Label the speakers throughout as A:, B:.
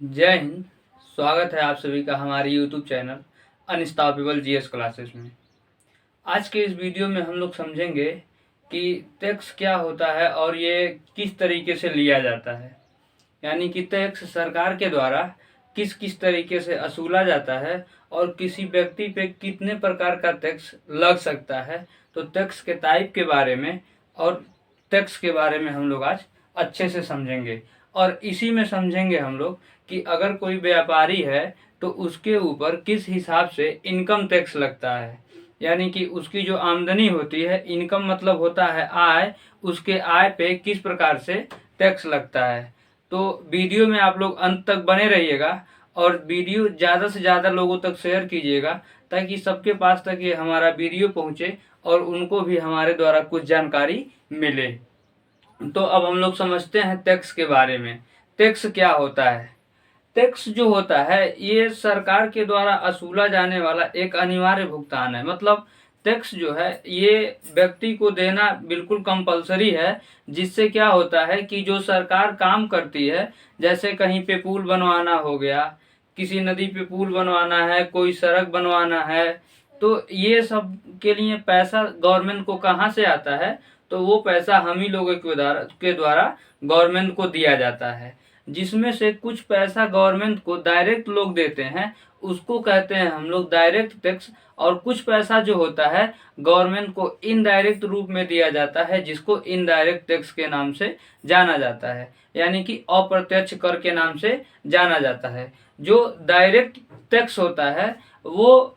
A: जय हिंद। स्वागत है आप सभी का हमारे YouTube channel unstoppable GS classes में। आज के इस वीडियो में हम लोग समझेंगे कि टैक्स क्या होता है और ये किस तरीके से लिया जाता है, यानी कि टैक्स सरकार के द्वारा किस किस तरीके से वसूला जाता है और किसी व्यक्ति पे कितने प्रकार का टैक्स लग सकता है। तो टैक्स के टाइप के बारे में और टैक्स के बारे में हम लोग आज अच्छे से समझेंगे। और इसी में समझेंगे हम लोग कि अगर कोई व्यापारी है तो उसके ऊपर किस हिसाब से इनकम टैक्स लगता है, यानी कि उसकी जो आमदनी होती है, इनकम मतलब होता है आय, उसके आय पे किस प्रकार से टैक्स लगता है। तो वीडियो में आप लोग अंत तक बने रहिएगा और वीडियो ज़्यादा से ज़्यादा लोगों तक शेयर कीजिएगा ताकि सबके पास तक ये हमारा वीडियो पहुँचे और उनको भी हमारे द्वारा कुछ जानकारी मिले। तो अब हम लोग समझते हैं टैक्स के बारे में। टैक्स क्या होता है? टैक्स जो होता है ये सरकार के द्वारा वसूला जाने वाला एक अनिवार्य भुगतान है। मतलब टैक्स जो है ये व्यक्ति को देना बिल्कुल कंपलसरी है, जिससे क्या होता है कि जो सरकार काम करती है, जैसे कहीं पे पुल बनवाना हो गया, किसी नदी पे पुल बनवाना है, कोई सड़क बनवाना है, तो ये सब के लिए पैसा गवर्नमेंट को कहाँ से आता है? तो वो पैसा हम ही लोगों के द्वारा गवर्नमेंट को दिया जाता है, जिसमें से कुछ पैसा गवर्नमेंट को डायरेक्ट लोग देते हैं, उसको कहते हैं हम लोग डायरेक्ट टैक्स। और कुछ पैसा जो होता है गवर्नमेंट को इनडायरेक्ट रूप में दिया जाता है, जिसको इनडायरेक्ट टैक्स के नाम से जाना जाता है, यानी कि अप्रत्यक्ष कर के नाम से जाना जाता है। जो डायरेक्ट टैक्स होता है वो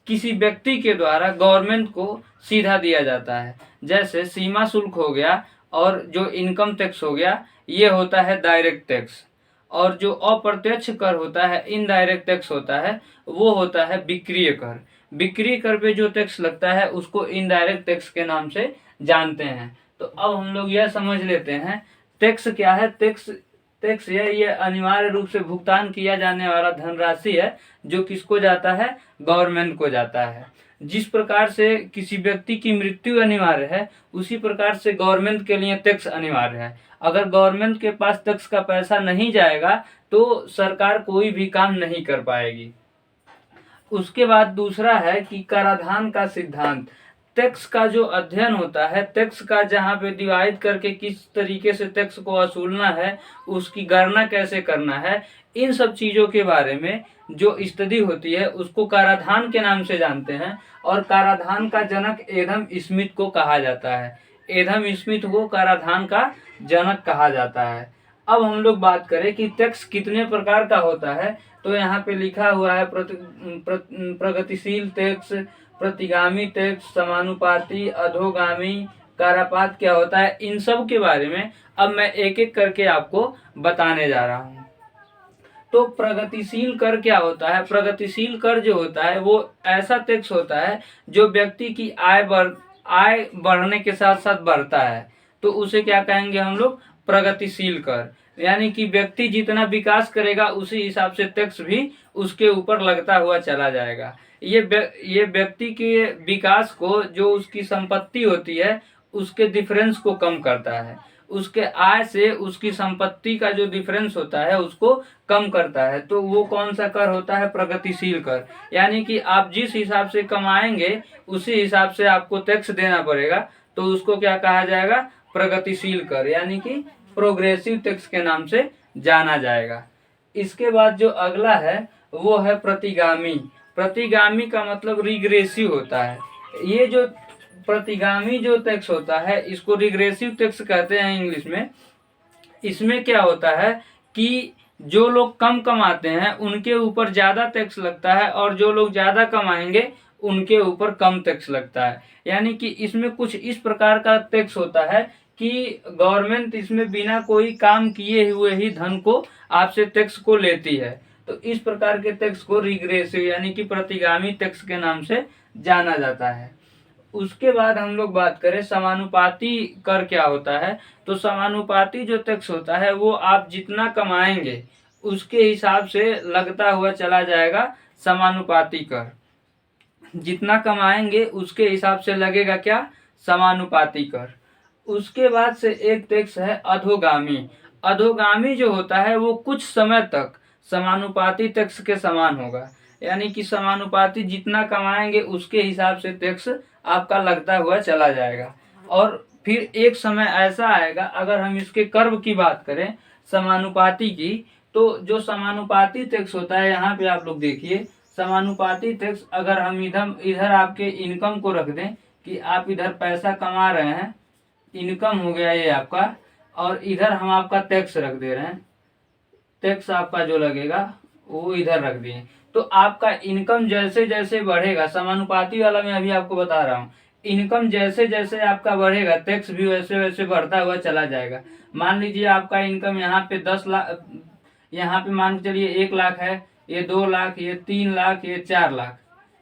A: किसी व्यक्ति के द्वारा गवर्नमेंट को सीधा दिया जाता है, जैसे सीमा शुल्क हो गया और जो इनकम टैक्स हो गया, ये होता है डायरेक्ट टैक्स। और जो अप्रत्यक्ष कर होता है, इनडायरेक्ट टैक्स होता है, वो होता है बिक्री कर। बिक्री कर पे जो टैक्स लगता है उसको इनडायरेक्ट टैक्स के नाम से जानते हैं। तो अब हम लोग यह समझ लेते हैं टैक्स क्या है। टैक्स टैक्स ये अनिवार्य रूप से भुगतान किया जाने वाला धनराशि है जो किसको जाता है? गवर्नमेंट को जाता है। जिस प्रकार से किसी व्यक्ति की मृत्यु अनिवार्य है, उसी प्रकार से गवर्नमेंट के लिए टैक्स अनिवार्य है। अगर गवर्नमेंट के पास टैक्स का पैसा नहीं जाएगा तो सरकार कोई भी काम नहीं कर पाएगी। उसके बाद दूसरा है कि कराधान का सिद्धांत। टैक्स का जो अध्ययन होता है, टैक्स का जहाँ पे डिवाइड करके किस तरीके से टैक्स को वसूलना है, उसकी गणना कैसे करना है, इन सब चीज़ों के बारे में जो स्टडी होती है उसको कराधान के नाम से जानते हैं। और कराधान का जनक एडम स्मिथ को कहा जाता है। एडम स्मिथ को कराधान का जनक कहा जाता है। अब हम लोग बात करें कि टैक्स कितने प्रकार का होता है, तो यहाँ पे लिखा हुआ है प्रगतिशील टैक्स, प्रतिगामी टैक्स, समानुपाती, अधोगामी, कारापात क्या होता है, इन सब के बारे में अब मैं एक एक करके आपको बताने जा रहा हूँ। तो प्रगतिशील कर क्या होता है? प्रगतिशील कर जो होता है वो ऐसा टैक्स होता है जो व्यक्ति की आय बढ़ने के साथ साथ बढ़ता है, तो उसे क्या कहेंगे हम लोग? प्रगतिशील कर। यानी कि व्यक्ति जितना विकास करेगा उसी हिसाब से टैक्स भी उसके ऊपर लगता हुआ चला जाएगा। ये व्यक्ति के विकास को, जो उसकी संपत्ति होती है, उसके डिफरेंस को कम करता है। उसके आय से उसकी संपत्ति का जो डिफरेंस होता है उसको कम करता है। तो वो कौन सा कर होता है? प्रगतिशील कर। यानी कि आप जिस हिसाब से कमाएंगे उसी हिसाब से आपको टैक्स देना पड़ेगा, तो उसको क्या कहा जाएगा? प्रगतिशील कर, यानी कि प्रोग्रेसिव टैक्स के नाम से जाना जाएगा। इसके बाद जो अगला है वो है प्रतिगामी। प्रतिगामी का मतलब रिग्रेसिव होता है। ये जो प्रतिगामी जो टैक्स होता है इसको रिग्रेसिव टैक्स कहते हैं इंग्लिश में। इसमें क्या होता है कि जो लोग कम कमाते हैं उनके ऊपर ज़्यादा टैक्स लगता है और जो लोग ज़्यादा कमाएंगे उनके ऊपर कम टैक्स लगता है। यानी कि इसमें कुछ इस प्रकार का टैक्स होता है कि गवर्नमेंट इसमें बिना कोई काम किए हुए ही धन को आपसे टैक्स को लेती है। तो इस प्रकार के टैक्स को रिग्रेसिव यानी कि प्रतिगामी टैक्स के नाम से जाना जाता है। उसके बाद हम लोग बात करें समानुपाती कर क्या होता है, तो समानुपाती जो टैक्स होता है वो आप जितना कमाएंगे उसके हिसाब से लगता हुआ चला जाएगा समानुपाती कर। जितना कमाएंगे उसके हिसाब से लगेगा क्या? समानुपाती कर। उसके बाद से एक टैक्स है अधोगामी। अधोगामी जो होता है वो कुछ समय तक समानुपाती टैक्स के समान होगा। यानी कि समानुपाती जितना कमाएंगे उसके हिसाब से टैक्स आपका लगता हुआ चला जाएगा। और फिर एक समय ऐसा आएगा, अगर हम इसके कर्व की बात करें समानुपाती की, तो जो समानुपाती टैक्स होता है, यहाँ पे आप लोग देखिए समानुपाती टैक्स, अगर हम इधर आपके इनकम को रख दें कि आप इधर पैसा कमा रहे हैं, इनकम हो गया ये आपका, और इधर हम आपका टैक्स रख दे रहे हैं, टैक्स आपका जो लगेगा वो इधर रख दिए, तो आपका इनकम जैसे जैसे बढ़ेगा, समानुपाती वाला मैं अभी आपको बता रहा हूँ, इनकम जैसे जैसे आपका बढ़ेगा टैक्स भी वैसे वैसे बढ़ता हुआ चला जाएगा। मान लीजिए आपका इनकम यहाँ पे 10 लाख, यहाँ पे मान के चलिए 1 लाख है, ये 2 लाख, ये 3 लाख, ये 4 लाख,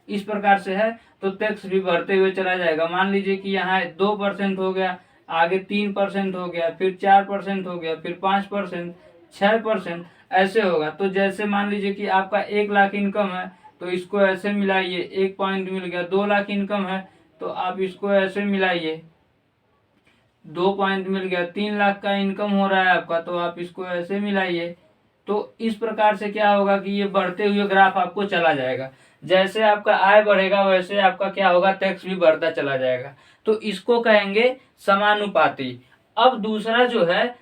A: इस प्रकार से है, तो टैक्स भी बढ़ते हुए चला जाएगा। मान लीजिए कि यहाँ 2% हो गया, आगे 3% हो गया, फिर 4% हो गया, फिर 5%, 6%, ऐसे होगा। तो जैसे मान लीजिए कि आपका 1 लाख इनकम है तो इसको ऐसे मिलाइए, 1 पॉइंट मिल गया। 2 लाख इनकम है तो आप इसको ऐसे मिलाइए, 2 पॉइंट मिल गया। 3 लाख का इनकम हो रहा है आपका तो आप इसको ऐसे मिलाइए। तो इस प्रकार से क्या होगा कि ये बढ़ते हुए ग्राफ आपको चला जाएगा। जैसे आपका आय बढ़ेगा वैसे आपका क्या होगा, टैक्स भी बढ़ता चला जाएगा। तो इसको कहेंगे समानुपाती। अब दूसरा जो है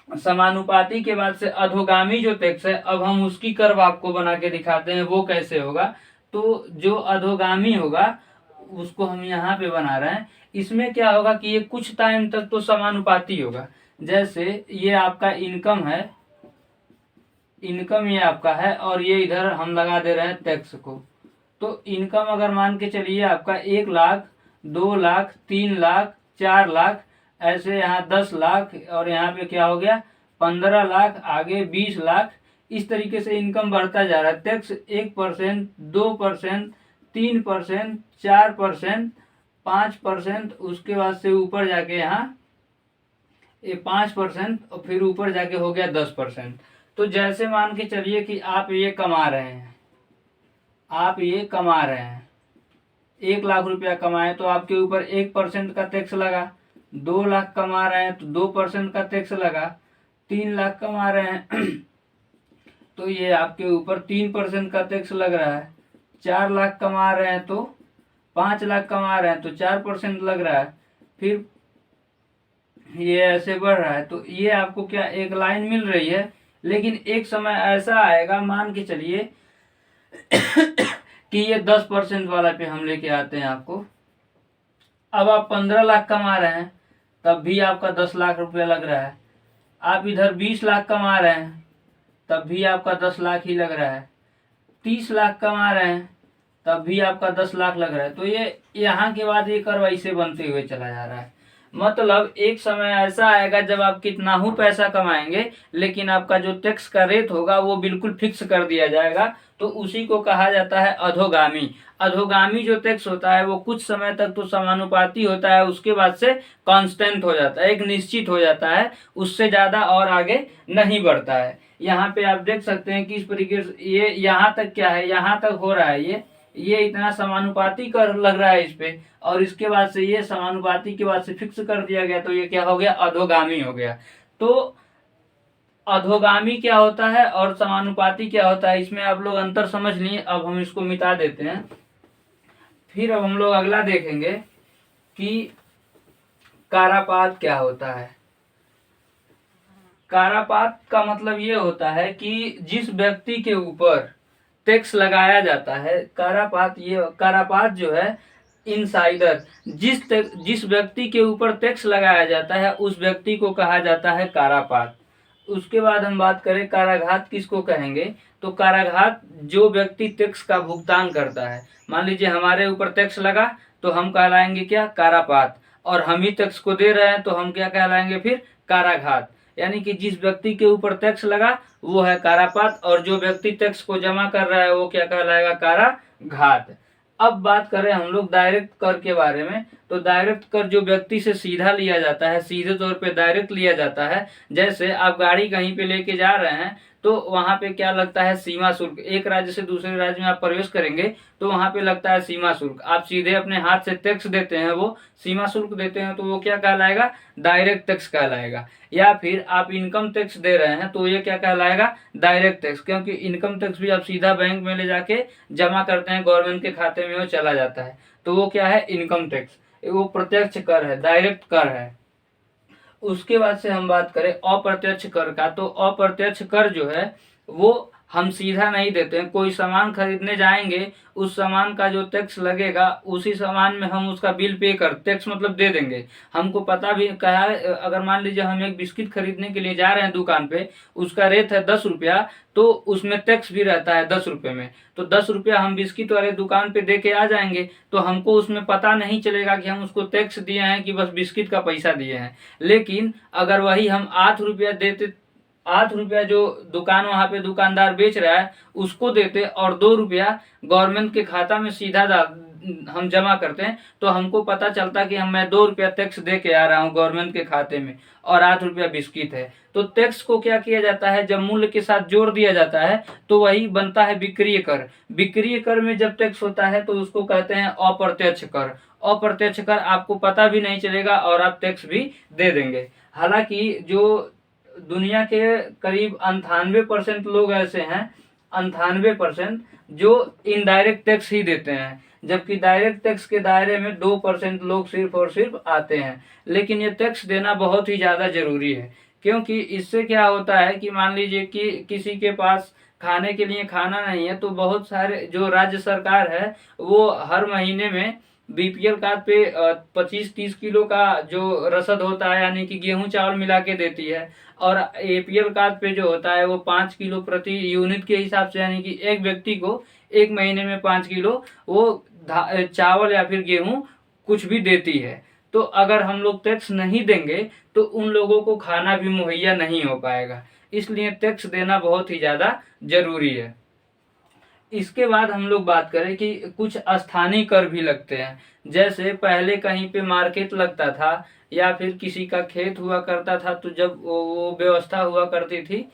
A: समानुपाती के बाद से अधोगामी जो टैक्स है, अब हम उसकी कर्व आपको बना के दिखाते हैं वो कैसे होगा। तो जो अधोगामी होगा उसको हम यहाँ पे बना रहे हैं। इसमें क्या होगा कि ये कुछ टाइम तक तो समानुपाती होगा। जैसे ये आपका इनकम है, इनकम ये आपका है, और ये इधर हम लगा दे रहे हैं टैक्स को। तो इनकम अगर मान के चलिए आपका 1 लाख, 2 लाख, 3 लाख, 4 लाख, ऐसे यहाँ 10 लाख, और यहाँ पे क्या हो गया 15 लाख, आगे 20 लाख, इस तरीके से इनकम बढ़ता जा रहा है। टैक्स 1%, 2%, 3%, 4%, 5%, उसके बाद से ऊपर जाके यहाँ ये 5%, और फिर ऊपर जाके हो गया 10%। तो जैसे मान के चलिए कि आप ये कमा रहे हैं, आप ये कमा रहे हैं 1 लाख रुपया कमाए तो आपके ऊपर 1% का टैक्स लगा। 2 लाख कमा रहे हैं तो 2% का टैक्स लगा। 3 लाख कमा रहे हैं तो ये आपके ऊपर 3% का टैक्स लग रहा है। 4 लाख कमा रहे हैं तो 5 लाख कमा रहे हैं तो 4% लग रहा है। फिर ये ऐसे बढ़ रहा है। तो ये आपको क्या एक लाइन मिल रही है, लेकिन एक समय ऐसा आएगा, मान के चलिए कि ये 10% वाला पे हम लेके आते हैं आपको। अब आप 15 लाख कमा रहे हैं तब भी आपका 10 लाख रुपया लग रहा है। आप इधर 20 लाख कमा रहे हैं तब भी आपका 10 लाख ही लग रहा है। 30 लाख कमा रहे हैं तब भी आपका 10 लाख लग रहा है। तो ये यहाँ के बाद ये कर्व ऐसे बनते हुए चला जा रहा है। मतलब एक समय ऐसा आएगा जब आप कितना ही पैसा कमाएंगे, लेकिन आपका जो टैक्स का रेट होगा वो बिल्कुल फिक्स कर दिया जाएगा। तो उसी को कहा जाता है अधोगामी। अधोगामी जो टैक्स होता है वो कुछ समय तक तो समानुपाती होता है, उसके बाद से कांस्टेंट हो जाता है, एक निश्चित हो जाता है, उससे ज्यादा और आगे नहीं बढ़ता है। यहाँ पे आप देख सकते हैं कि इस तरीके से ये यहाँ तक क्या है, यहाँ तक हो रहा है, ये इतना समानुपाती कर लग रहा है इस पे, और इसके बाद से ये समानुपाती के बाद से फिक्स कर दिया गया, तो ये क्या हो गया, अधोगामी हो गया। तो अधोगामी क्या होता है और समानुपाती क्या होता है, इसमें आप लोग अंतर समझ लिए। अब हम इसको मिटा देते हैं। फिर अब हम लोग अगला देखेंगे कि कारापात क्या होता है। कारापात का मतलब ये होता है कि जिस व्यक्ति के ऊपर टैक्स लगाया जाता है, कारापात जो है इनसाइडर, जिस व्यक्ति के ऊपर टैक्स लगाया जाता है उस व्यक्ति को कहा जाता है कारापात। उसके बाद हम बात करें काराघात किसको कहेंगे, तो काराघात जो व्यक्ति टैक्स का भुगतान करता है। मान लीजिए हमारे ऊपर टैक्स लगा तो हम कहलाएंगे क्या, कारापात, और हम ही टैक्स को दे रहे हैं तो हम क्या कहलाएंगे फिर, काराघात। यानी कि जिस व्यक्ति के ऊपर टैक्स लगा वो है कारापात, और जो व्यक्ति टैक्स को जमा कर रहा है वो क्या कहलाएगा, काराघात। अब बात करें हम लोग डायरेक्ट कर के बारे में, तो डायरेक्ट कर जो व्यक्ति से सीधा लिया जाता है, सीधे तौर पे डायरेक्ट लिया जाता है। जैसे आप गाड़ी कहीं पे लेके जा रहे हैं तो वहाँ पे क्या लगता है, सीमा शुल्क। एक राज्य से दूसरे राज्य में आप प्रवेश करेंगे तो वहाँ पे लगता है सीमा शुल्क। आप सीधे अपने हाथ से टैक्स देते हैं, वो सीमा शुल्क देते हैं, तो वो क्या कहलाएगा, डायरेक्ट टैक्स कहलाएगा। या फिर आप इनकम टैक्स दे रहे हैं तो ये क्या कहलाएगा, डायरेक्ट टैक्स, क्योंकि इनकम टैक्स भी आप सीधा बैंक में ले जाके जमा करते हैं, गवर्नमेंट के खाते में वो चला जाता है, तो वो क्या है, इनकम टैक्स। वो प्रत्यक्ष कर है, डायरेक्ट कर है। उसके बाद से हम बात करें अप्रत्यक्ष कर का, तो अप्रत्यक्ष कर जो है वो हम सीधा नहीं देते हैं। कोई सामान खरीदने जाएंगे, उस सामान का जो टैक्स लगेगा उसी सामान में हम उसका बिल पे कर, टैक्स मतलब दे देंगे। हमको पता भी कहा है, अगर मान लीजिए हम एक बिस्किट खरीदने के लिए जा रहे हैं दुकान पे, उसका रेट है 10 रुपया, तो उसमें टैक्स भी रहता है 10 रुपये में, तो 10 रुपया हम बिस्किट वाले दुकान पे दे के आ जाएंगे, तो हमको उसमें पता नहीं चलेगा कि हम उसको टैक्स दिए हैं कि बस बिस्किट का पैसा दिए हैं। लेकिन अगर वही हम 8 रुपया देते, 8 रुपया जो दुकान वहां पे दुकानदार बेच रहा है उसको देते, और 2 रुपया गवर्नमेंट के खाता में सीधा हम जमा करते हैं, तो हमको पता चलता कि मैं 2 रुपया टैक्स दे के आ रहा हूँ गवर्नमेंट के खाते में, और 8 रुपया बिस्किट है। तो टैक्स को क्या किया जाता है, जब मूल्य के साथ जोड़ दिया जाता है तो वही बनता है विक्रय कर। विक्रय कर में जब टैक्स होता है तो उसको कहते हैं अप्रत्यक्ष कर। अप्रत्यक्ष कर आपको पता भी नहीं चलेगा और आप टैक्स भी दे देंगे। हालांकि जो दुनिया के करीब 98% लोग ऐसे हैं, 98%, जो इनडायरेक्ट टैक्स ही देते हैं, जबकि डायरेक्ट टैक्स के दायरे में 2% लोग सिर्फ और सिर्फ आते हैं। लेकिन ये टैक्स देना बहुत ही ज़्यादा जरूरी है, क्योंकि इससे क्या होता है कि मान लीजिए कि किसी के पास खाने के लिए खाना नहीं है, तो बहुत सारे जो राज्य सरकार है वो हर महीने में बीपीएल कार्ड पे 25-30 किलो का जो रसद होता है, यानी कि गेहूं चावल मिला के देती है, और एपीएल कार्ड पे जो होता है वो 5 किलो प्रति यूनिट के हिसाब से, यानी कि एक व्यक्ति को एक महीने में 5 किलो वो चावल या फिर गेहूं कुछ भी देती है। तो अगर हम लोग टैक्स नहीं देंगे तो उन लोगों को खाना भी मुहैया नहीं हो पाएगा, इसलिए टैक्स देना बहुत ही ज़्यादा जरूरी है। इसके बाद हम लोग बात करें कि कुछ स्थानीय कर भी लगते हैं। जैसे पहले कहीं पे मार्केट लगता था या फिर किसी का खेत हुआ करता था, तो जब वो व्यवस्था हुआ करती थी,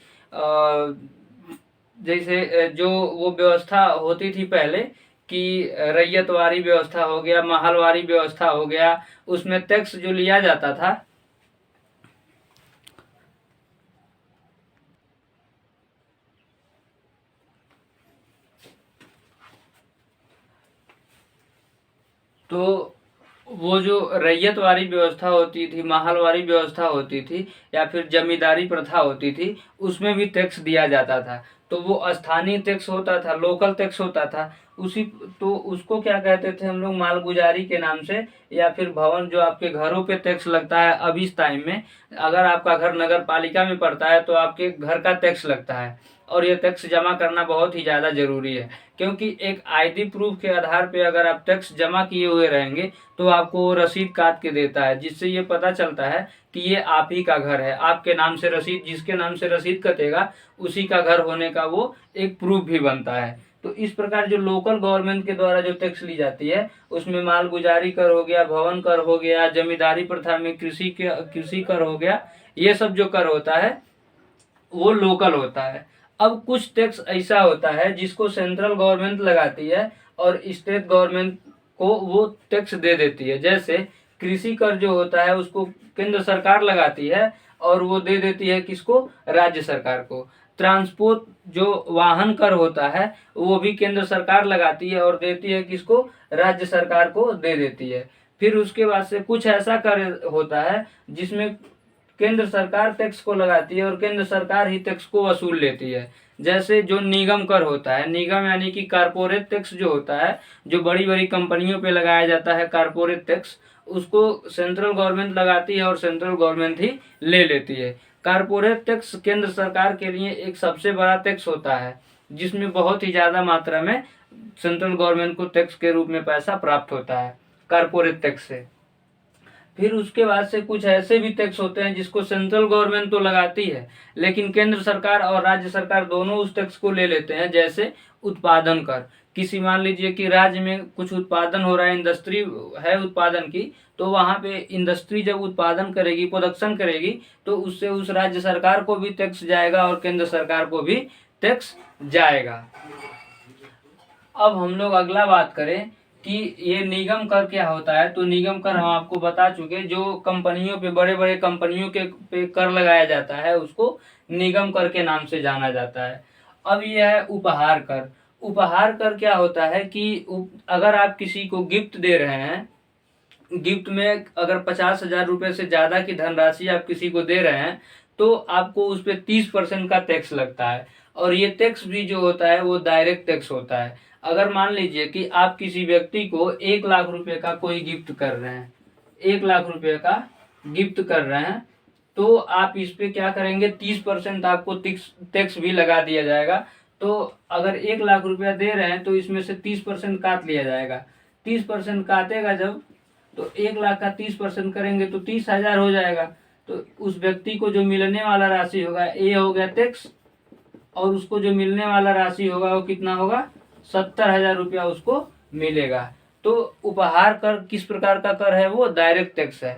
A: जैसे जो वो व्यवस्था होती थी पहले कि रैयतवारी व्यवस्था हो गया, महलवारी व्यवस्था हो गया, उसमें टैक्स जो लिया जाता था, तो वो जो रैयतवारी व्यवस्था होती थी, महलवारी व्यवस्था होती थी, या फिर जमींदारी प्रथा होती थी, उसमें भी टैक्स दिया जाता था। तो वो स्थानीय टैक्स होता था, लोकल टैक्स होता था। उसी, तो उसको क्या कहते थे हम लोग, मालगुजारी के नाम से, या फिर भवन जो आपके घरों पे टैक्स लगता है। अब इस टाइम में अगर आपका घर नगर पालिका में पड़ता है तो आपके घर का टैक्स लगता है, और ये टैक्स जमा करना बहुत ही ज़्यादा जरूरी है, क्योंकि एक आईडी प्रूफ के आधार पे अगर आप टैक्स जमा किए हुए रहेंगे तो आपको रसीद काट के देता है, जिससे ये पता चलता है कि ये आप ही का घर है। आपके नाम से रसीद, जिसके नाम से रसीद कटेगा उसी का घर होने का वो एक प्रूफ भी बनता है। तो इस प्रकार जो लोकल गवर्नमेंट के द्वारा जो टैक्स ली जाती है, उसमें मालगुजारी कर हो गया, भवन कर हो गया, जमींदारी प्रथा में कृषि कर हो गया, ये सब जो कर होता है वो लोकल होता है। अब कुछ टैक्स ऐसा होता है जिसको सेंट्रल गवर्नमेंट लगाती है और स्टेट गवर्नमेंट को वो टैक्स दे देती है। जैसे कृषि कर जो होता है उसको केंद्र सरकार लगाती है और वो दे देती है किसको, राज्य सरकार को। ट्रांसपोर्ट जो वाहन कर होता है वो भी केंद्र सरकार लगाती है और देती है किसको, राज्य सरकार को दे देती है। फिर उसके बाद से कुछ ऐसा कर होता है जिसमें केंद्र सरकार टैक्स को लगाती है और केंद्र सरकार ही टैक्स को वसूल लेती है। जैसे जो निगम कर होता है, निगम यानी कि कारपोरेट टैक्स जो होता है, जो बड़ी बड़ी कंपनियों पे लगाया जाता है कारपोरेट टैक्स, उसको सेंट्रल गवर्नमेंट लगाती है और सेंट्रल गवर्नमेंट ही ले लेती है। कारपोरेट टैक्स केंद्र सरकार के लिए एक सबसे बड़ा टैक्स होता है, जिसमें बहुत ही ज़्यादा मात्रा में सेंट्रल गवर्नमेंट को टैक्स के रूप में पैसा प्राप्त होता है कारपोरेट टैक्स से। फिर उसके बाद से कुछ ऐसे भी टैक्स होते हैं जिसको सेंट्रल गवर्नमेंट तो लगाती है, लेकिन केंद्र सरकार और राज्य सरकार दोनों उस टैक्स को ले लेते हैं। जैसे उत्पादन कर, किसी मान लीजिए कि राज्य में कुछ उत्पादन हो रहा है, इंडस्ट्री है उत्पादन की, तो वहाँ पे इंडस्ट्री जब उत्पादन करेगी, प्रोडक्शन करेगी, तो उससे उस राज्य सरकार को भी टैक्स जाएगा और केंद्र सरकार को भी टैक्स जाएगा। अब हम लोग अगला बात करें कि ये निगम कर क्या होता है। तो निगम कर हम आपको बता चुके, जो कंपनियों पे, बड़े बड़े कंपनियों के पे कर लगाया जाता है उसको निगम कर के नाम से जाना जाता है। अब ये है उपहार कर। उपहार कर क्या होता है कि अगर आप किसी को गिफ्ट दे रहे हैं, गिफ्ट में अगर 50,000 रुपये से ज़्यादा की धनराशि आप किसी को दे रहे हैं, तो आपको उस पर 30% का टैक्स लगता है। और ये टैक्स भी जो होता है वो डायरेक्ट टैक्स होता है। अगर मान लीजिए कि आप किसी व्यक्ति को 1,00,000 रुपये का कोई गिफ्ट कर रहे हैं, 1,00,000 रुपये का गिफ्ट कर रहे हैं, तो आप इस पे क्या करेंगे, 30% आपको टैक्स भी लगा दिया जाएगा। तो अगर 1,00,000 रुपया दे रहे हैं तो इसमें से 30% काट लिया जाएगा। 30% काटेगा जब, तो 1,00,000 का 30% करेंगे तो 30,000 हो जाएगा। तो उस व्यक्ति को जो मिलने वाला राशि होगा, ये हो गया टैक्स, और उसको जो मिलने वाला राशि होगा वो कितना होगा, 70,000 रुपया उसको मिलेगा। तो उपहार कर किस प्रकार का कर है, वो डायरेक्ट टैक्स है।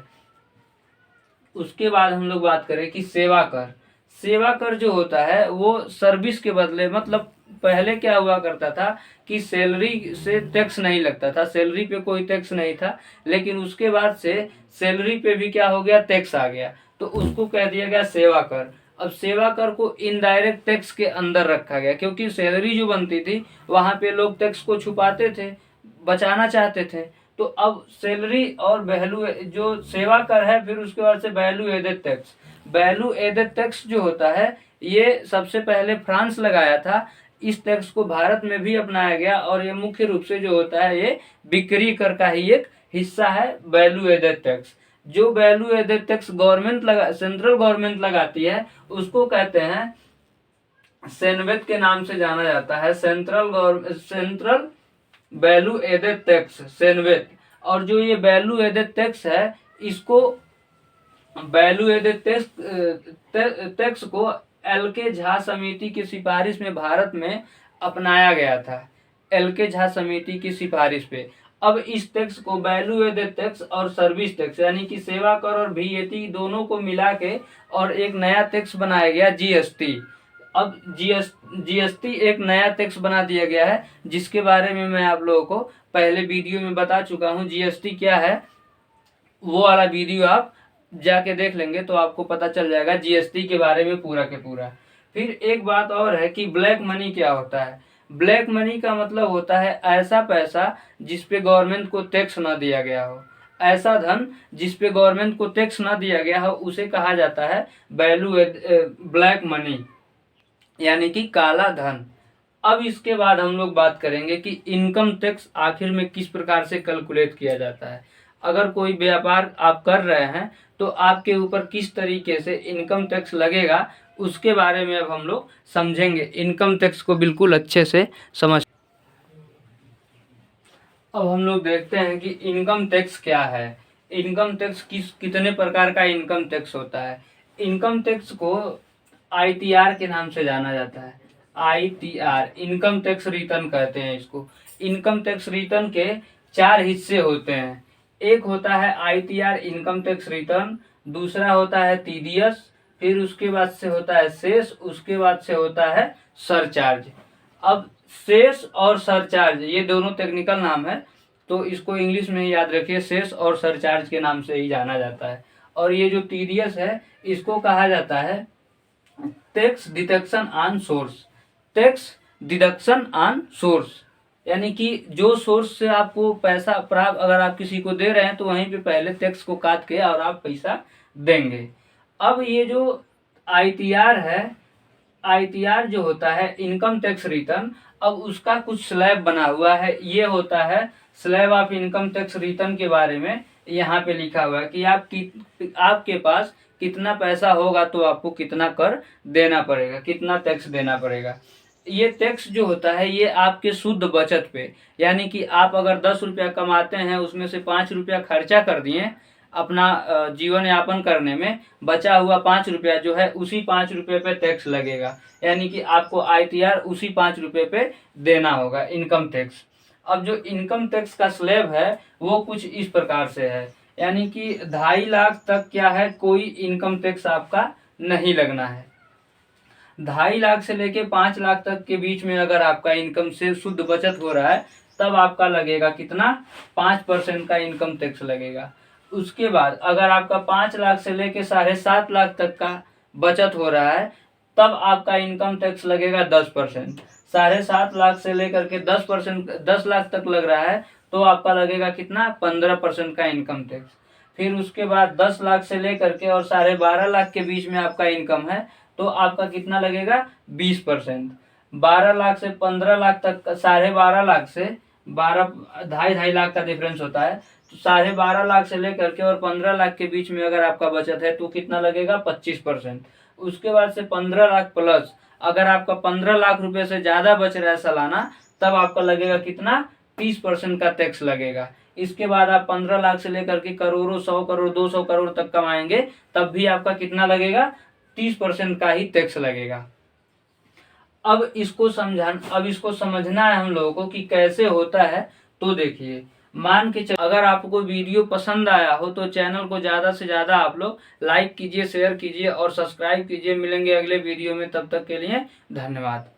A: उसके बाद हम लोग बात करें कि सेवा कर। सेवा कर जो होता है वो सर्विस के बदले, मतलब पहले क्या हुआ करता था कि सैलरी से टैक्स नहीं लगता था, सैलरी पे कोई टैक्स नहीं था, लेकिन उसके बाद से सैलरी पे भी क्या हो गया, टैक्स आ गया, तो उसको कह दिया गया सेवा कर। अब सेवा कर को इनडायरेक्ट टैक्स के अंदर रखा गया, क्योंकि सैलरी जो बनती थी वहां पे लोग टैक्स को छुपाते थे, बचाना चाहते थे। तो अब सैलरी और वैल्यू जो सेवा कर है, फिर उसके बाद से value added tax. Value added tax जो होता है ये सबसे पहले फ्रांस लगाया था, इस टैक्स को भारत में भी अपनाया गया, और ये मुख्य रूप से जो होता है ये बिक्री कर का ही एक हिस्सा है, वैल्यू एडेड टैक्स। जो value added tax central government लगाती है उसको कहते हैं सेनवेट के नाम से जाना जाता है, central value added tax, CENVAT. और जो ये वैल्यू एडेड टैक्स है, इसको वैल्यू एडेड टैक्स को एल.के. झा समिति की सिफारिश में भारत में अपनाया गया था, एल.के. झा समिति की सिफारिश पे। अब इस टैक्स को वैल्यू एडेड टैक्स और सर्विस टैक्स, यानी कि सेवा कर और वीएटी दोनों को मिला के और एक नया टैक्स बनाया गया, जीएसटी। अब जीएसटी एक नया टैक्स बना दिया गया है, जिसके बारे में मैं आप लोगों को पहले वीडियो में बता चुका हूँ। जीएसटी क्या है वो वाला वीडियो आप जाके देख लेंगे तो आपको पता चल जाएगा जीएसटी के बारे में पूरा के पूरा। फिर एक बात और है कि ब्लैक मनी क्या होता है। ब्लैक मनी का मतलब होता है ऐसा पैसा जिस पे गवर्नमेंट को टैक्स न दिया गया हो, ऐसा धन जिस पे गवर्नमेंट को टैक्स न दिया गया हो, उसे कहा जाता है ब्लैक मनी, यानी कि काला धन। अब इसके बाद हम लोग बात करेंगे कि इनकम टैक्स आखिर में किस प्रकार से कैलकुलेट किया जाता है। अगर कोई व्यापार आप कर रहे हैं तो आपके ऊपर किस तरीके से इनकम टैक्स लगेगा, उसके बारे में अब हम लोग समझेंगे। इनकम टैक्स को बिल्कुल अच्छे से समझ। अब हम लोग देखते हैं कि इनकम टैक्स क्या है। इनकम टैक्स कितने प्रकार का इनकम टैक्स होता है। इनकम टैक्स को आईटीआर के नाम से जाना जाता है, आईटीआर, इनकम टैक्स रिटर्न कहते हैं इसको। इनकम टैक्स रिटर्न के 4 हिस्से होते हैं। एक होता है आईटीआर इनकम टैक्स रिटर्न, दूसरा होता है टीडीएस, फिर उसके बाद से होता है सेस, उसके बाद से होता है सरचार्ज। अब सेस और सरचार्ज ये दोनों टेक्निकल नाम है, तो इसको इंग्लिश में ही याद रखिए, सेस और सरचार्ज के नाम से ही जाना जाता है। और ये जो टीडीएस है इसको कहा जाता है tax deduction on source, tax deduction on source, यानी कि जो सोर्स से आपको पैसा प्राप्त, अगर आप किसी को दे रहे हैं तो वहीं पे पहले टैक्स को काट के और आप पैसा देंगे। अब ये जो आईटीआर है, आईटीआर जो होता है इनकम टैक्स रिटर्न, अब उसका कुछ स्लैब बना हुआ है। ये होता है slab of income tax return के बारे में यहाँ पे लिखा हुआ है कि आपके पास कितना पैसा होगा तो आपको कितना कर देना पड़ेगा, कितना टैक्स देना पड़ेगा। ये टैक्स जो होता है ये आपके शुद्ध बचत पे, यानी कि आप अगर 10 रुपया कमाते हैं उसमें से 5 रुपया खर्चा कर दिए, अपना जीवन यापन करने में बचा हुआ 5 रुपया जो है उसी 5 रुपये पे टैक्स लगेगा। यानी कि आपको ITR उसी 5 रुपये पे देना होगा, इनकम टैक्स। अब जो इनकम टैक्स का स्लैब है वो कुछ इस प्रकार से है, यानी कि 2.5 लाख तक क्या है, कोई इनकम टैक्स आपका नहीं लगना है। 2.5 लाख से लेके 5 लाख तक के बीच में अगर आपका इनकम से शुद्ध बचत हो रहा है तब आपका लगेगा कितना, 5% का इनकम टैक्स लगेगा। उसके बाद अगर आपका 5 लाख से लेके 7.5 लाख तक का बचत हो रहा है तब आपका इनकम टैक्स लगेगा 10%। 7.5 लाख से लेकर के 10 लाख तक लग रहा है तो आपका लगेगा कितना, 15% का इनकम टैक्स। फिर उसके बाद 10 लाख से लेकर के और 12.5 लाख के बीच में आपका इनकम है तो आपका कितना लगेगा, 20%। 12 लाख से 15 लाख तक, 12.5 लाख से 2.5 लाख का डिफरेंस होता है, तो 12.5 लाख से लेकर के और 15 लाख के बीच में अगर आपका बचत है तो कितना लगेगा, 25%। उसके बाद से 15 लाख प्लस अगर आपका 15 लाख रुपए से ज्यादा बच रहा है सालाना तब आपका लगेगा कितना, 30% का टैक्स लगेगा। इसके बाद आप 15 लाख से लेकर के करोड़ों, 100 करोड़, 200 करोड़ तक कमाएंगे तब भी आपका कितना लगेगा, 30% का ही टैक्स लगेगा। अब इसको समझना है हम लोगों को कि कैसे होता है। तो देखिए, मान के चल, अगर आपको वीडियो पसंद आया हो तो चैनल को ज्यादा से ज्यादा आप लोग लाइक कीजिए, शेयर कीजिए और सब्सक्राइब कीजिए। मिलेंगे अगले वीडियो में, तब तक के लिए धन्यवाद।